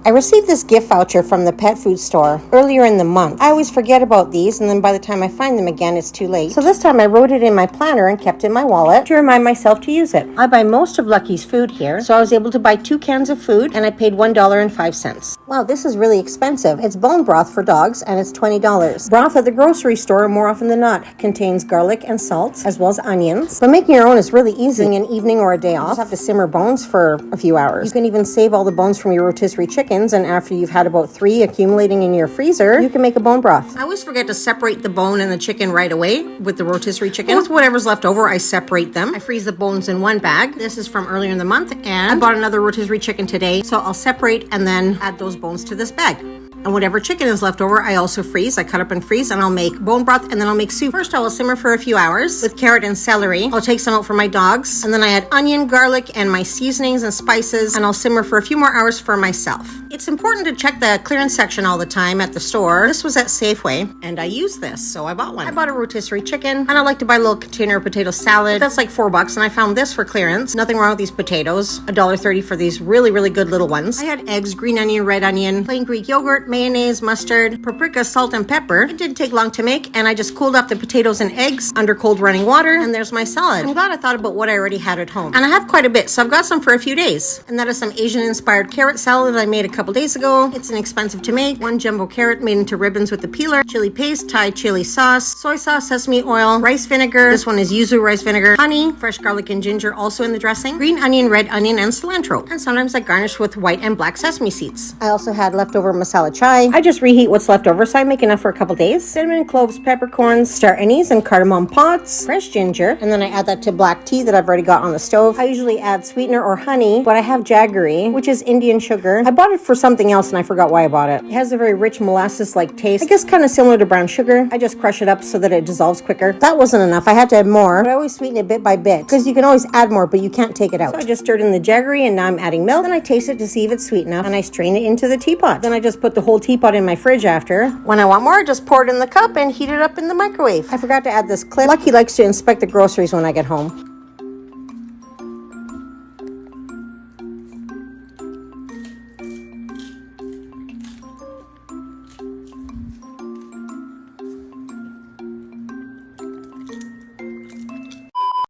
I received this gift voucher from the pet food store earlier in the month. I always forget about these, and then by the time I find them again, it's too late. So this time I wrote it in my planner and kept it in my wallet to remind myself to use it. I buy most of Lucky's food here, so I was able to buy 2 cans of food, and I paid $1.05. Wow, this is really expensive. It's bone broth for dogs, and it's $20. Broth at the grocery store, more often than not, contains garlic and salt, as well as onions. But making your own is really easy. An evening or a day off, you just have to simmer bones for a few hours. You can even save all the bones from your rotisserie chickens, and after you've had about 3 accumulating in your freezer, you can make a bone broth. I always forget to separate the bone and the chicken right away with the rotisserie chicken. With whatever's left over, I separate them. I freeze the bones in one bag. This is from earlier in the month, and I bought another rotisserie chicken today, so I'll separate and then add those bones to this bag. And whatever chicken is left over, I also freeze. I cut up and freeze, and I'll make bone broth, and then I'll make soup. First, I will simmer for a few hours with carrot and celery. I'll take some out for my dogs, and then I add onion, garlic, and my seasonings and spices, and I'll simmer for a few more hours for myself. It's important to check the clearance section all the time at the store. This was at Safeway, and I used this, so I bought one. I bought a rotisserie chicken, and I like to buy a little container of potato salad. That's like $4, and I found this for clearance. Nothing wrong with these potatoes. $1.30 for these really, really good little ones. I had eggs, green onion, red onion, plain Greek yogurt, mayonnaise, mustard, paprika, salt, and pepper. It didn't take long to make, and I just cooled off the potatoes and eggs under cold running water, and there's my salad. I'm glad I thought about what I already had at home. And I have quite a bit, so I've got some for a few days. And that is some Asian-inspired carrot salad that I made a couple days ago. It's inexpensive to make. 1 jumbo carrot made into ribbons with the peeler, chili paste, Thai chili sauce, soy sauce, sesame oil, rice vinegar. This one is yuzu rice vinegar, honey, fresh garlic and ginger also in the dressing, green onion, red onion, and cilantro. And sometimes I garnish with white and black sesame seeds. I also had leftover masala chai. I just reheat what's left over, so I make enough for a couple days. Cinnamon, cloves, peppercorns, star anise, and cardamom pods, fresh ginger, and then I add that to black tea that I've already got on the stove. I usually add sweetener or honey, but I have jaggery, which is Indian sugar. I bought it for something else, and I forgot why I bought it. It has a very rich molasses-like taste. I guess kind of similar to brown sugar. I just crush it up so that it dissolves quicker. That wasn't enough. I had to add more, but I always sweeten it bit by bit, because you can always add more, but you can't take it out. So I just stirred in the jaggery, and now I'm adding milk. Then I taste it to see if it's sweet enough, and I strain it into the teapot. Then I just put the whole teapot in my fridge after. When I want more, I just pour it in the cup and heat it up in the microwave. I forgot to add this clip. Lucky likes to inspect the groceries when I get home.